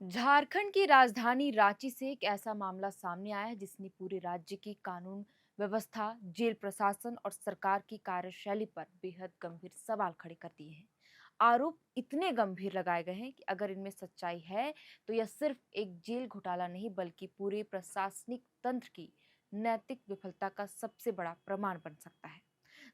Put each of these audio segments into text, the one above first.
झारखंड की राजधानी रांची से एक ऐसा मामला सामने आया है जिसने पूरे राज्य की कानून व्यवस्था, जेल प्रशासन और सरकार की कार्यशैली पर बेहद गंभीर सवाल खड़े कर दिए हैं। आरोप इतने गंभीर लगाए गए हैं कि अगर इनमें सच्चाई है तो यह सिर्फ एक जेल घोटाला नहीं बल्कि पूरे प्रशासनिक तंत्र की नैतिक विफलता का सबसे बड़ा प्रमाण बन सकता है।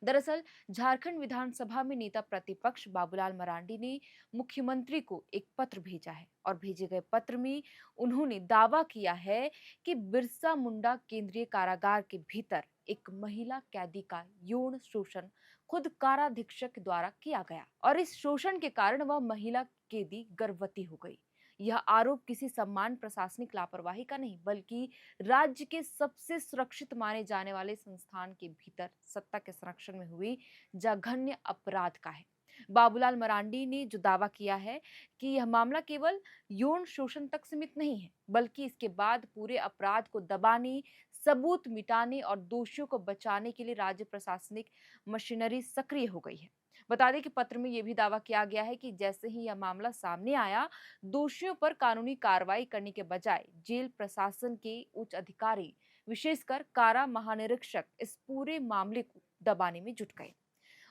दरअसल झारखंड विधानसभा में नेता प्रतिपक्ष बाबूलाल मरांडी ने मुख्यमंत्री को एक पत्र भेजा है और भेजे गए पत्र में उन्होंने दावा किया है कि बिरसा मुंडा केंद्रीय कारागार के भीतर एक महिला कैदी का यौन शोषण खुद काराधीक्षक द्वारा किया गया और इस शोषण के कारण वह महिला कैदी गर्भवती हो गई। यह आरोप किसी सम्मान प्रशासनिक लापरवाही का नहीं बल्कि राज्य के सबसे सुरक्षित माने जाने वाले संस्थान के भीतर सत्ता के संरक्षण में हुई जघन्य अपराध का है। बाबूलाल मरांडी ने जो दावा किया है कि यह मामला केवल यौन शोषण तक सीमित नहीं है बल्कि इसके बाद पूरे अपराध को दबाने, सबूत मिटाने और दोषियों को बचाने के लिए राज्य प्रशासनिक मशीनरी सक्रिय हो गई है। बता दें कि पत्र में यह भी दावा किया गया है कि जैसे ही यह मामला सामने आया, दोषियों पर कानूनी कार्रवाई करने के बजाय जेल प्रशासन के उच्च अधिकारी, विशेषकर कारा महानिरीक्षक इस पूरे मामले को दबाने में जुट गए।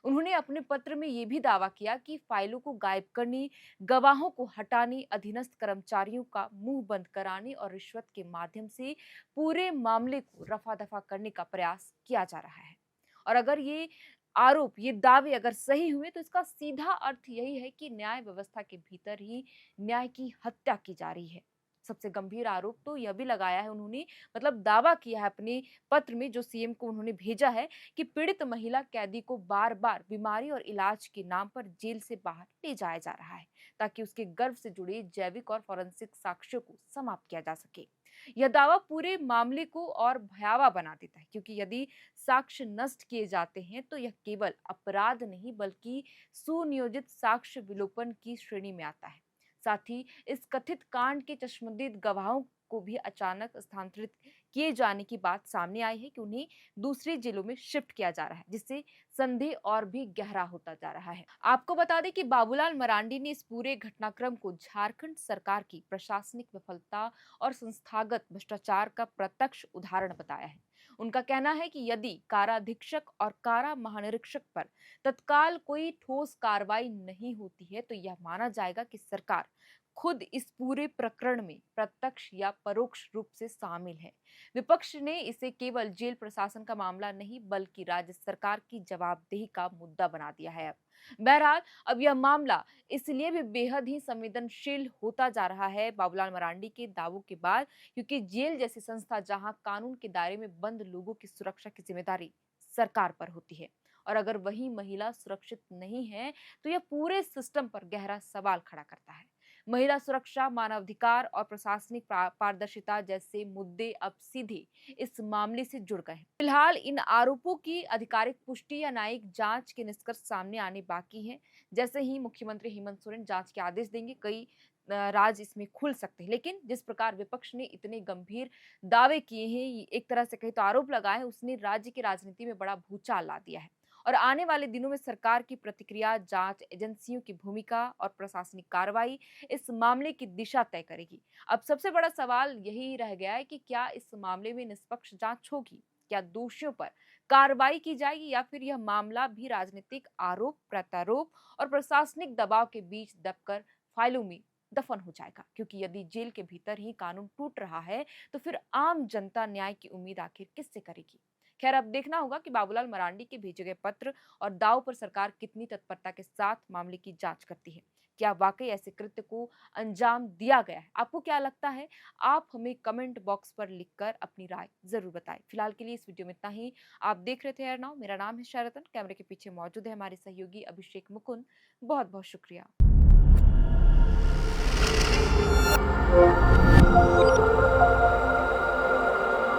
उन्होंने अपने पत्र में यह भी दावा किया कि फाइलों को गायब करने, गवाहों को हटाने, अधीनस्थ कर्मचारियों का मुंह बंद कराने और रिश्वत के माध्यम से पूरे मामले को रफा दफा करने का प्रयास किया जा रहा है। और अगर ये दावे अगर सही हुए तो इसका सीधा अर्थ यही है कि न्याय व्यवस्था के भीतर ही न्याय की हत्या की जा रही है। सबसे गंभीर आरोप तो यह भी लगाया है उन्होंने, मतलब दावा किया है अपने पत्र में जो सीएम को उन्होंने भेजा है कि पीड़ित महिला कैदी को बार बार बीमारी और इलाज के नाम पर जेल से बाहर ले जाया जा रहा है ताकि उसके गर्भ से जुड़े जैविक और फोरेंसिक साक्ष्यों को समाप्त किया जा सके। यह दावा पूरे मामले को और भयावह बना देता है क्योंकि यदि साक्ष्य नष्ट किए जाते हैं तो यह केवल अपराध नहीं बल्कि सुनियोजित साक्ष्य विलोपन की श्रेणी में आता है। साथ ही इस कथित कांड के चश्मदीद गवाहों को भी अचानक स्थानांतरित किए जाने की बात सामने आई है कि उन्हें दूसरी जेलों में शिफ्ट किया जा रहा है जिससे संदेह और भी गहरा होता जा रहा है। आपको बता दें कि बाबूलाल मरांडी ने इस पूरे घटनाक्रम को झारखंड सरकार की प्रशासनिक विफलता और संस्थागत भ्रष्टाचार का प्रत्यक्ष उदाहरण बताया है। उनका कहना है कि यदि कारा अधीक्षक और कारा महानिरीक्षक पर तत्काल कोई ठोस कार्रवाई नहीं होती है तो यह माना जाएगा कि सरकार खुद इस पूरे प्रकरण में प्रत्यक्ष या परोक्ष रूप से शामिल है। विपक्ष ने इसे केवल जेल प्रशासन का मामला नहीं बल्कि राज्य सरकार की जवाबदेही का मुद्दा बना दिया है। अब बहरहाल अब यह मामला इसलिए भी बेहद ही संवेदनशील होता जा रहा है बाबूलाल मरांडी के दावों के बाद क्योंकि जेल जैसी संस्था जहां कानून के दायरे में बंद लोगों की सुरक्षा की जिम्मेदारी सरकार पर होती है और अगर वही महिला सुरक्षित नहीं है तो यह पूरे सिस्टम पर गहरा सवाल खड़ा करता है। महिला सुरक्षा, मानवाधिकार और प्रशासनिक पारदर्शिता जैसे मुद्दे अब सीधे इस मामले से जुड़ गए हैं। फिलहाल इन आरोपों की आधिकारिक पुष्टि या न्यायिक जांच के निष्कर्ष सामने आने बाकी हैं। जैसे ही मुख्यमंत्री हेमंत सोरेन जांच के आदेश देंगे, कई राज इसमें खुल सकते हैं। लेकिन जिस प्रकार विपक्ष ने इतने गंभीर दावे किए हैं, एक तरह से कहे तो आरोप लगाए हैं, उसने राज्य की राजनीति में बड़ा भूचाल ला दिया है। और आने वाले दिनों में सरकार की प्रतिक्रिया, जांच एजेंसियों की भूमिका और प्रशासनिक कार्रवाई इस मामले की दिशा तय करेगी। अब सबसे बड़ा सवाल यही रह गया है कि क्या इस मामले में निष्पक्ष जांच होगी? क्या दोषियों पर कार्रवाई की जाएगी या फिर यह मामला भी राजनीतिक आरोप, प्रत्यारोप और प्रशासनिक दबाव के बीच दबकर फाइलों में दफन हो जाएगा? क्योंकि यदि जेल के भीतर ही कानून टूट रहा है तो फिर आम जनता न्याय की उम्मीद आखिर किससे करेगी? खैर, अब देखना होगा कि बाबूलाल मरांडी के भेजे गए पत्र और दाव पर सरकार कितनी तत्परता के साथ मामले की जांच करती है। क्या वाकई ऐसे कृत्य को अंजाम दिया गया है? आपको क्या लगता है? आप हमें कमेंट बॉक्स पर लिखकर अपनी राय जरूर बताएं। फिलहाल के लिए इस वीडियो में इतना ही। आप देख रहे थे एयर नाउ। मेरा नाम है शरतन। कैमरे के पीछे मौजूद है हमारे सहयोगी अभिषेक मुकुंद। बहुत बहुत शुक्रिया।